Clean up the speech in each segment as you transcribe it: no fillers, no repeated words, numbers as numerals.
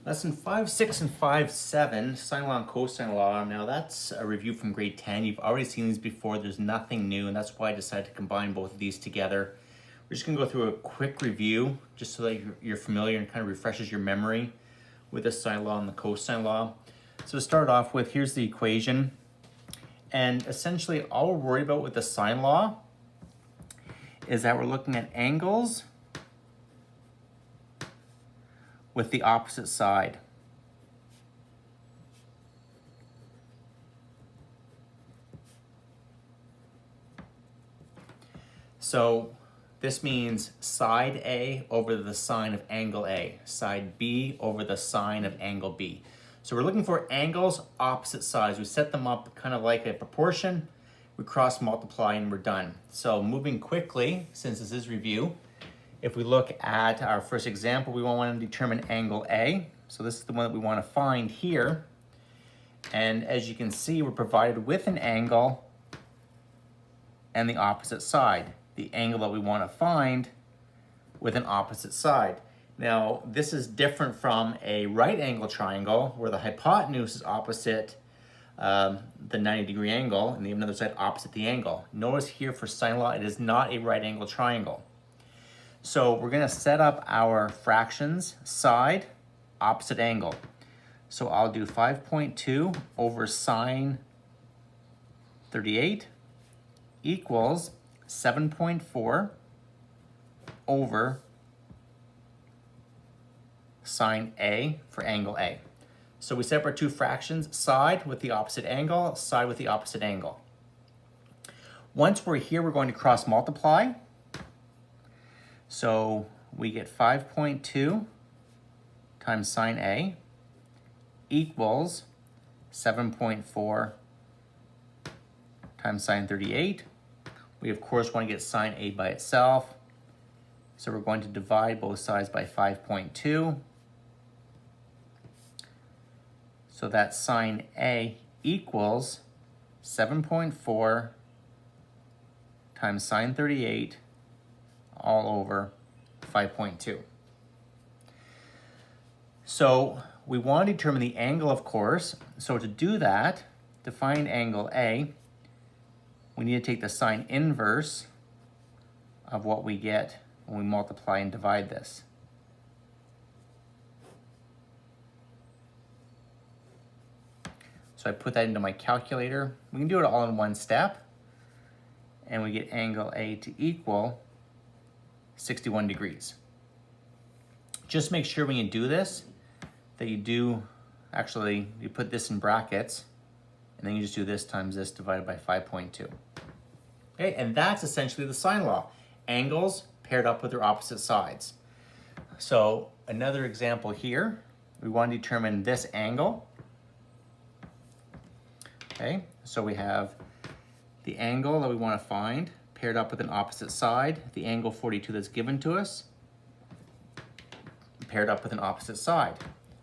Lesson 5, 6, and 5, 7, sine law and cosine law. Now that's a review from grade 10. You've already seen these before. There's nothing new, and that's why I decided to combine both of these together. We're just gonna go through a quick review just so that you're familiar and kind of refreshes your memory with the sine law and the cosine law. So to start off with, here's the equation. And essentially all we're worried about with the sine law is that we're looking at angles with the opposite side. So this means side A over the sine of angle A, side B over the sine of angle B. So we're looking for angles opposite sides. We set them up kind of like a proportion, we cross multiply and we're done. So moving quickly, since this is review, if we look at our first example, we want to determine angle A. So this is the one that we want to find here. And as you can see, we're provided with an angle and the opposite side. The angle that we want to find with an opposite side. Now, this is different from a right angle triangle where the hypotenuse is opposite the 90-degree angle and the other side opposite the angle. Notice here for sine law, it is not a right angle triangle. So we're gonna set up our fractions, side, opposite angle. So I'll do 5.2 over sine 38 equals 7.4 over sine A for angle A. So we set up our two fractions, side with the opposite angle, side with the opposite angle. Once we're here, we're going to cross multiply. So we get 5.2 times sine A equals 7.4 times sine 38. We of course want to get sine A by itself. So we're going to divide both sides by 5.2. So that sine A equals 7.4 times sine 38 all over 5.2. So we want to determine the angle, of course. So to do that, to find angle A, we need to take the sine inverse of what we get when we multiply and divide this. So I put that into my calculator. We can do it all in one step. And we get angle A to equal 61 degrees. Just make sure when you do this that you put this in brackets and then you just do this times this divided by 5.2. Okay, and that's essentially the sine law. Angles paired up with their opposite sides. So another example here, we want to determine this angle. Okay, so we have the angle that we want to find paired up with an opposite side, the angle 42 that's given to us, paired up with an opposite side.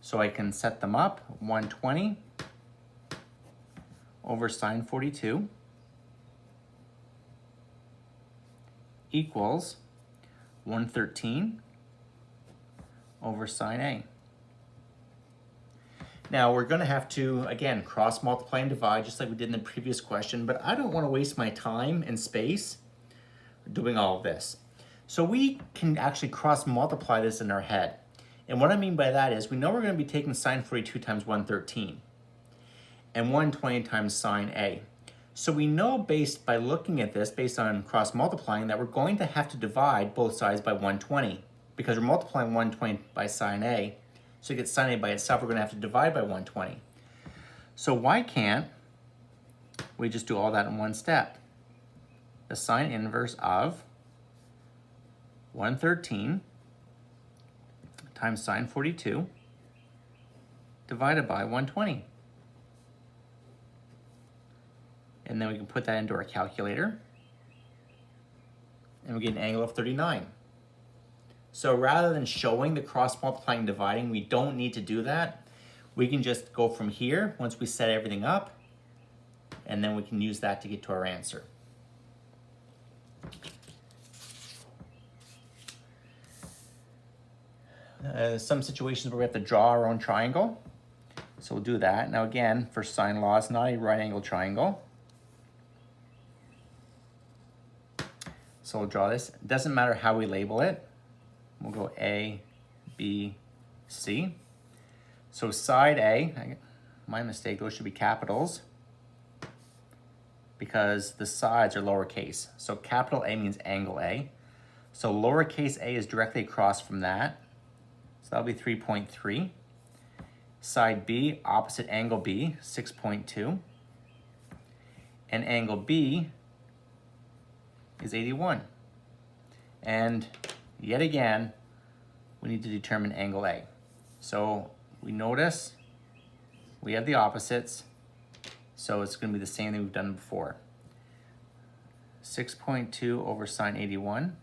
So I can set them up, 120 over sine 42 equals 113 over sine A. Now we're gonna have to, again, cross multiply and divide just like we did in the previous question, but I don't wanna waste my time and space doing all of this. So we can actually cross multiply this in our head. And what I mean by that is we know we're gonna be taking sine 42 times 113 and 120 times sine A. So we know by looking at this, based on cross multiplying, that we're going to have to divide both sides by 120 because we're multiplying 120 by sine A. So to get sine A by itself, we're going to have to divide by 120. So why can't we just do all that in one step? The sine inverse of 113 times sine 42 divided by 120. And then we can put that into our calculator. And we get an angle of 39. So rather than showing the cross multiplying and dividing, we don't need to do that. We can just go from here once we set everything up, and then we can use that to get to our answer. some situations where we have to draw our own triangle. So we'll do that. Now again, for sine law, it's not a right angle triangle. So we'll draw this. It doesn't matter how we label it. We'll go A, B, C. So side A, my mistake, those should be capitals because the sides are lowercase. So capital A means angle A. So lowercase a is directly across from that. So that'll be 3.3. Side B, opposite angle B, 6.2. And angle B is 81. And yet again, we need to determine angle A. So we notice we have the opposites, so it's going to be the same thing we've done before. 6.2 over sine 81.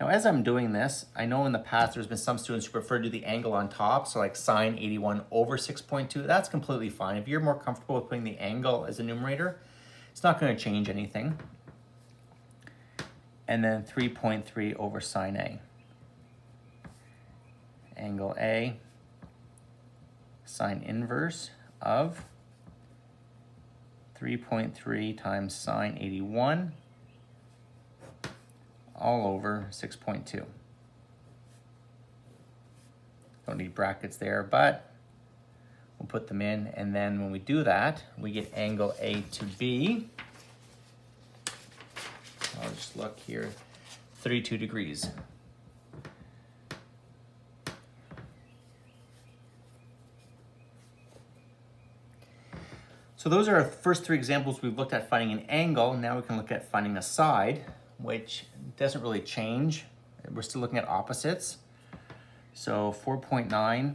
Now, as I'm doing this, I know in the past there's been some students who prefer to do the angle on top, so like sine 81 over 6.2. That's completely fine. If you're more comfortable with putting the angle as a numerator, it's not going to change anything. And then 3.3 over sine A. Angle A, sine inverse of 3.3 times sine 81 all over 6.2. Don't need brackets there, but we'll put them in, and then when we do that, we get angle A to B. I'll just look here, 32 degrees. So those are our first three examples. We've looked at finding an angle. Now we can look at finding a side, which doesn't really change. We're still looking at opposites. So 4.9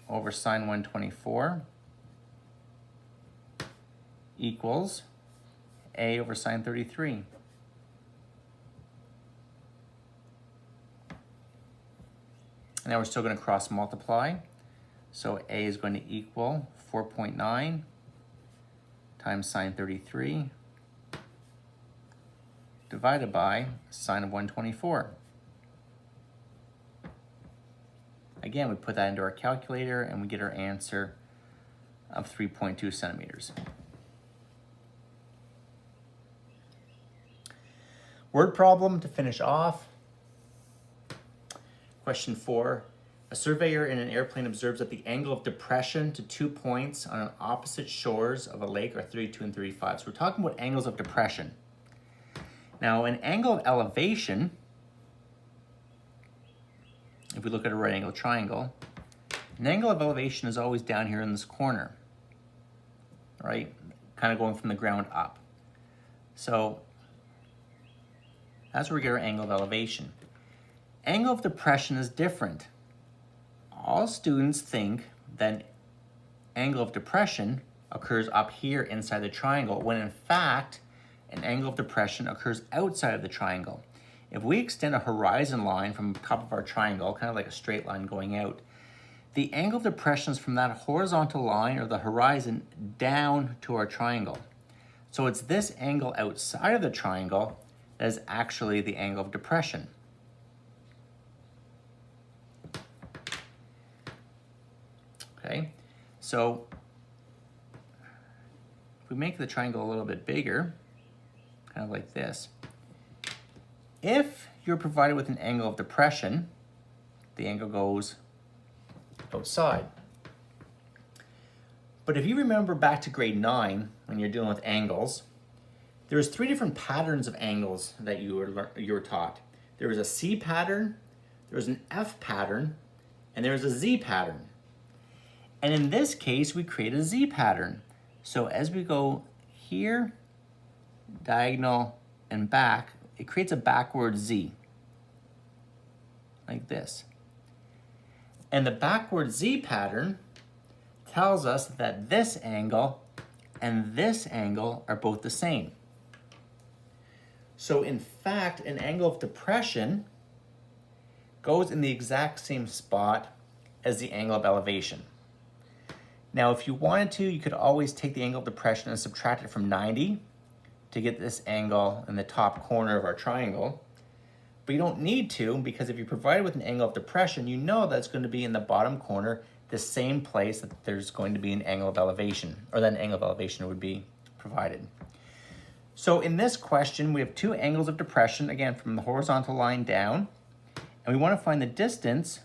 over sine 124 equals A over sine 33. Now we're still going to cross multiply. So A is going to equal 4.9 times sine 33 divided by sine of 124. Again, we put that into our calculator and we get our answer of 3.2 centimeters. Word problem to finish off. Question 4. A surveyor in an airplane observes that the angle of depression to 2 points on opposite shores of a lake are 32 and 35. So we're talking about angles of depression. Now, an angle of elevation, if we look at a right angle triangle, an angle of elevation is always down here in this corner, right? Kind of going from the ground up. So that's where we get our angle of elevation. Angle of depression is different. All students think that angle of depression occurs up here inside the triangle, when in fact, an angle of depression occurs outside of the triangle. If we extend a horizon line from the top of our triangle, kind of like a straight line going out, the angle of depression is from that horizontal line or the horizon down to our triangle. So it's this angle outside of the triangle that is actually the angle of depression. Okay, so if we make the triangle a little bit bigger, kind of like this, if you're provided with an angle of depression, the angle goes outside. But if you remember back to grade 9, when you're dealing with angles, there's 3 different patterns of angles that you were taught. There was a C pattern, there was an F pattern, and there was a Z pattern. And in this case, we create a Z pattern. So as we go here, diagonal, and back, it creates a backward Z, like this. And the backward Z pattern tells us that this angle and this angle are both the same. So in fact, an angle of depression goes in the exact same spot as the angle of elevation. Now, if you wanted to, you could always take the angle of depression and subtract it from 90 to get this angle in the top corner of our triangle. But you don't need to, because if you're provided with an angle of depression, you know that's going to be in the bottom corner, the same place that there's going to be an angle of elevation, or that an angle of elevation would be provided. So in this question, we have two angles of depression, again, from the horizontal line down, and we want to find the distance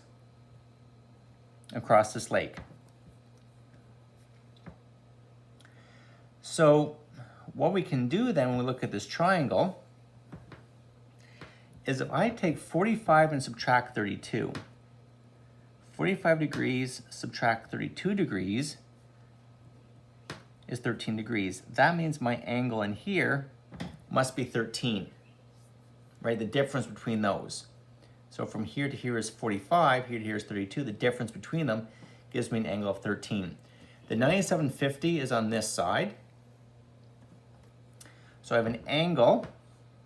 across this lake. So what we can do then when we look at this triangle is if I take 45 and subtract 32, 45 degrees subtract 32 degrees is 13 degrees. That means my angle in here must be 13, right? The difference between those. So from here to here is 45, here to here is 32. The difference between them gives me an angle of 13. The 9750 is on this side. So I have an angle,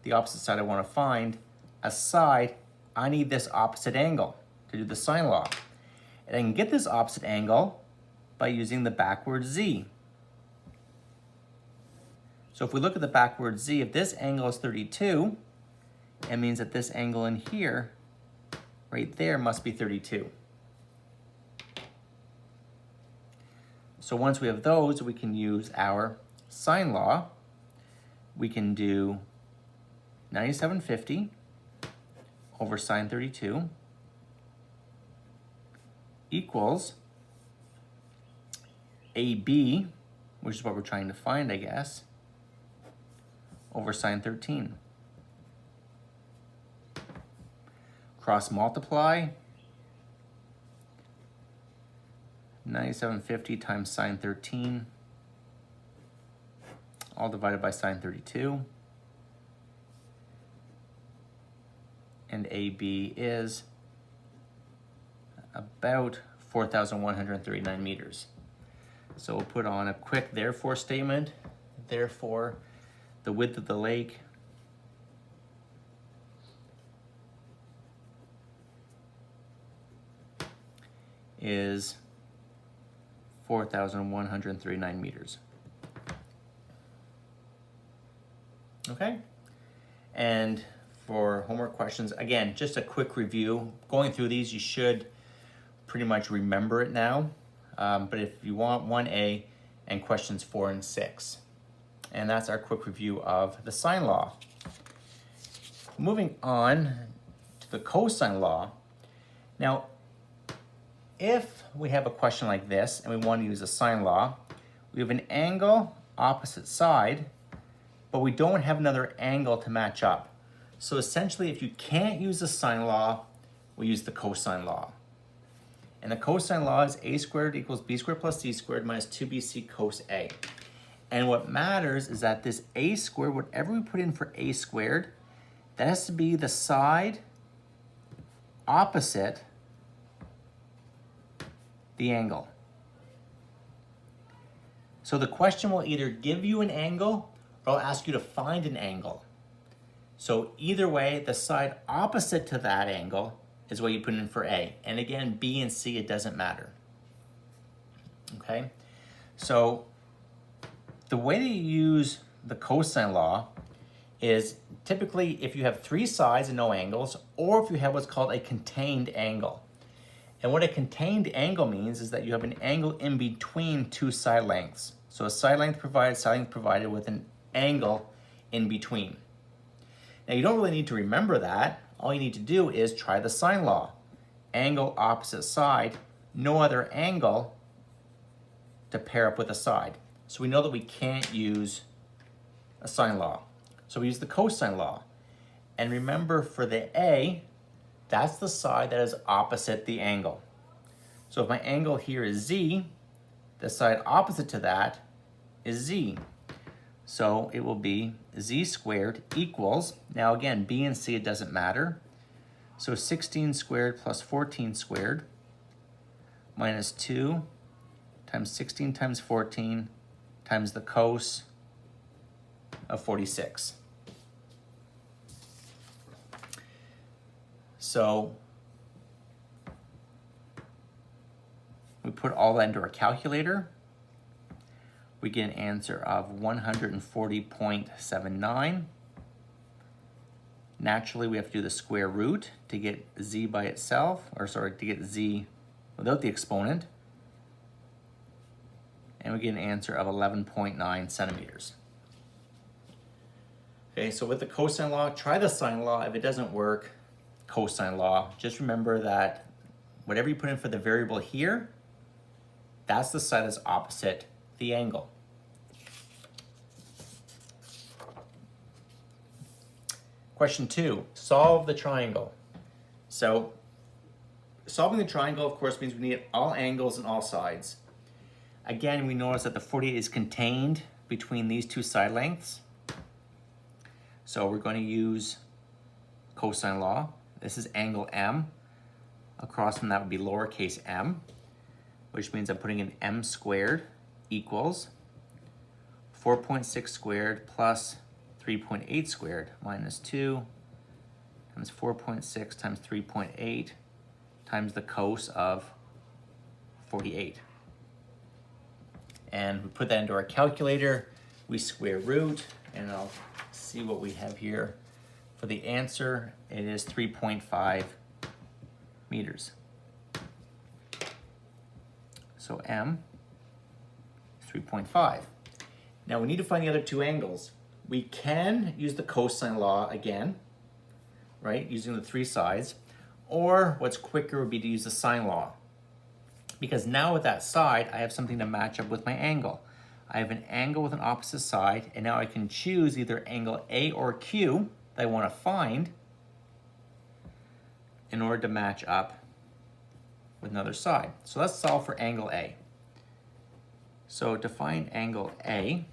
the opposite side I want to find. A side, I need this opposite angle to do the sine law. And I can get this opposite angle by using the backward z. So if we look at the backward z, if this angle is 32, it means that this angle in here, right there, must be 32. So once we have those, we can use our sine law. We can do 9750 over sine 32 equals AB, which is what we're trying to find, I guess, over sine 13. Cross multiply, 9750 times sine 13, all divided by sine 32. And AB is about 4,139 meters. So we'll put on a quick therefore statement. Therefore, the width of the lake is 4,139 meters. Okay? And for homework questions, again, just a quick review. Going through these, you should pretty much remember it now. But if you want 1A and questions 4 and 6. And that's our quick review of the sine law. Moving on to the cosine law. Now, if we have a question like this and we want to use a sine law, we have an angle opposite side, but we don't have another angle to match up. So essentially, if you can't use the sine law, we use the cosine law. And the cosine law is a squared equals b squared plus c squared minus 2bc cos a. And what matters is that this a squared, whatever we put in for a squared, that has to be the side opposite the angle. So the question will either give you an angle or I'll ask you to find an angle. So either way, the side opposite to that angle is what you put in for A. And again, B and C, it doesn't matter. Okay? So the way that you use the cosine law is typically if you have three sides and no angles, or if you have what's called a contained angle. And what a contained angle means is that you have an angle in between two side lengths. So a side length provided with an angle in between. Now you don't really need to remember that. All you need to do is try the sine law. Angle opposite side, no other angle to pair up with a side. So we know that we can't use a sine law. So we use the cosine law. And remember, for the A, that's the side that is opposite the angle. So if my angle here is Z, the side opposite to that is Z. So it will be Z squared equals, now again, B and C, it doesn't matter. So 16 squared plus 14 squared minus 2 times 16 times 14 times the cos of 46. So we put all that into our calculator. We get an answer of 140.79. Naturally, we have to do the square root to get z by itself, or sorry, to get z without the exponent. And we get an answer of 11.9 centimeters. Okay, so with the cosine law, try the sine law. If it doesn't work, cosine law. Just remember that whatever you put in for the variable here, that's the side that's opposite the angle. Question 2, solve the triangle. So solving the triangle, of course, means we need all angles and all sides. Again, we notice that the 48 is contained between these two side lengths. So we're going to use cosine law. This is angle M. Across from that would be lowercase m, which means I'm putting in m squared equals 4.6 squared plus 3.8 squared minus 2 times 4.6 times 3.8 times the cos of 48. And we put that into our calculator. We square root, and I'll see what we have here. For the answer, it is 3.5 meters. So m is 3.5. Now we need to find the other two angles. We can use the cosine law again, right, using the three sides, or what's quicker would be to use the sine law. Because now with that side, I have something to match up with my angle. I have an angle with an opposite side, and now I can choose either angle A or Q that I want to find in order to match up with another side. So let's solve for angle A. So to find angle A,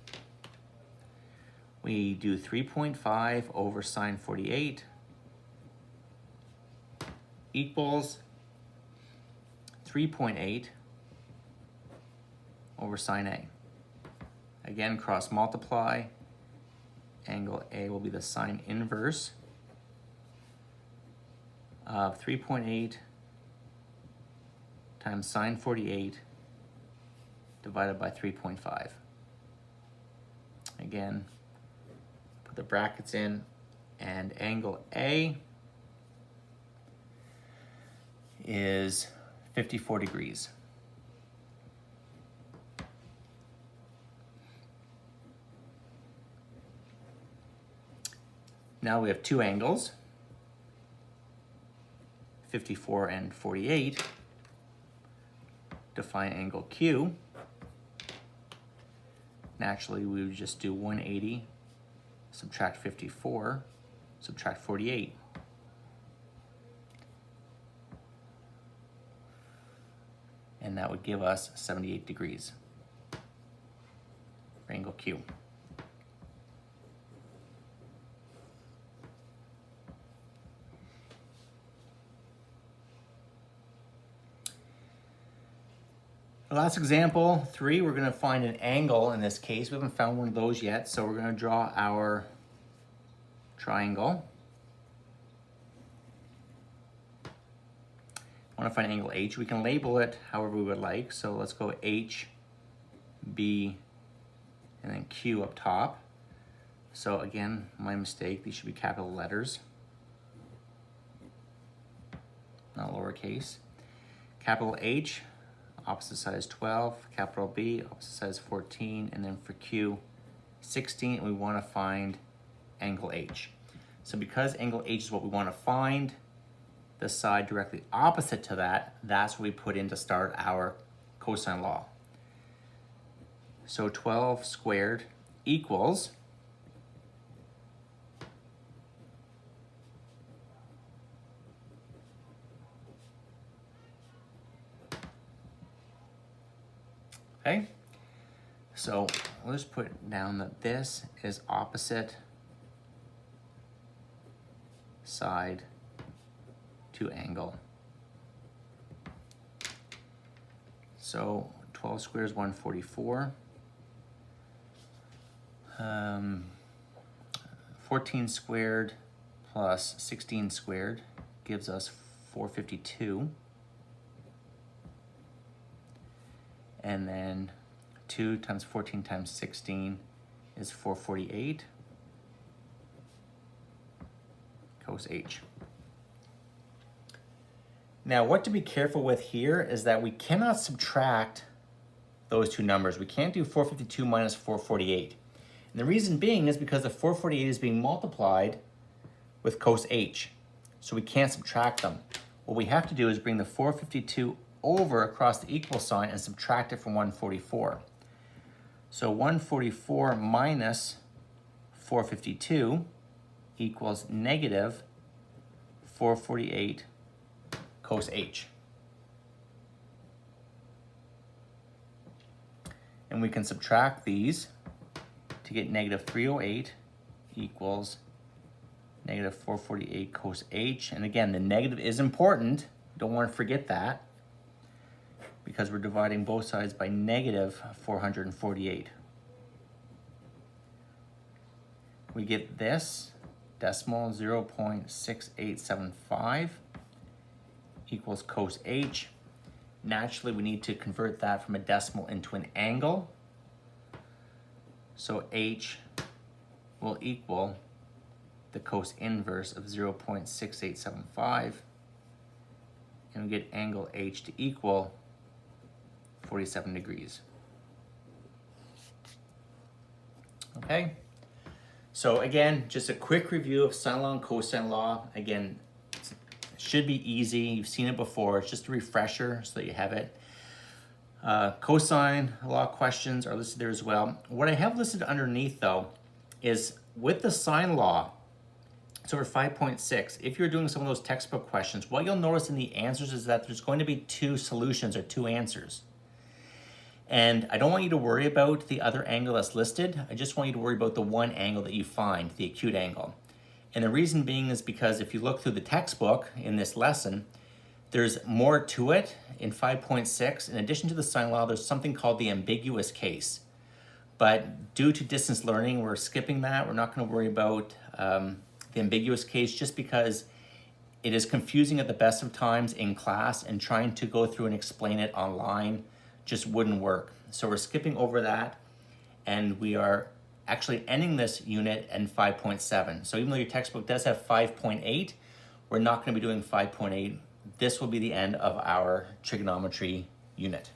we do 3.5 over sine 48 equals 3.8 over sine A. Again, cross multiply. Angle A will be the sine inverse of 3.8 times sine 48 divided by 3.5. Again, put the brackets in, and angle A is 54 degrees. Now we have two angles, 54 and 48. To find angle Q, naturally we would just do 180, subtract 54, subtract 48. And that would give us 78 degrees for angle Q. The last example, 3, we're going to find an angle in this case. We haven't found one of those yet, so we're going to draw our triangle. I want to find angle H. We can label it however we would like. So let's go H, B, and then Q up top. So again, my mistake. These should be capital letters, not lowercase. Capital H, opposite side is 12. Capital B, opposite side is 14. And then for Q, 16. And we want to find angle H. So because angle H is what we want to find, the side directly opposite to that, that's what we put in to start our cosine law. So 12 squared equals okay, so we'll just put down that this is opposite side to angle. So 12 squared is 144. 14 squared plus 16 squared gives us 452. And then 2 times 14 times 16 is 448. cos h. Now, what to be careful with here is that we cannot subtract those two numbers. We can't do 452 minus 448. And the reason being is because the 448 is being multiplied with cos h. So we can't subtract them. What we have to do is bring the 452 over across the equal sign and subtract it from 144. So 144 minus 452 equals negative 448 cos h. And we can subtract these to get negative 308 equals negative 448 cos h. And again, the negative is important. Don't want to forget that, because we're dividing both sides by negative 448. We get this decimal 0.6875 equals cos h. Naturally, we need to convert that from a decimal into an angle. So h will equal the cos inverse of 0.6875. And we get angle h to equal 47 degrees. Okay, so again, just a quick review of sine law and cosine law. Again, it should be easy. You've seen it before. It's just a refresher so that you have it. Cosine law questions are listed there as well. What I have listed underneath, though, is with the sine law, it's over 5.6. If you're doing some of those textbook questions, what you'll notice in the answers is that there's going to be two solutions or two answers. And I don't want you to worry about the other angle that's listed. I just want you to worry about the one angle that you find, the acute angle. And the reason being is because if you look through the textbook in this lesson, there's more to it in 5.6. In addition to the sine law, there's something called the ambiguous case. But due to distance learning, we're skipping that. We're not going to worry about the ambiguous case just because it is confusing at the best of times in class, and trying to go through and explain it online just wouldn't work. So we're skipping over that, and we are actually ending this unit in 5.7. So even though your textbook does have 5.8, we're not going to be doing 5.8. This will be the end of our trigonometry unit.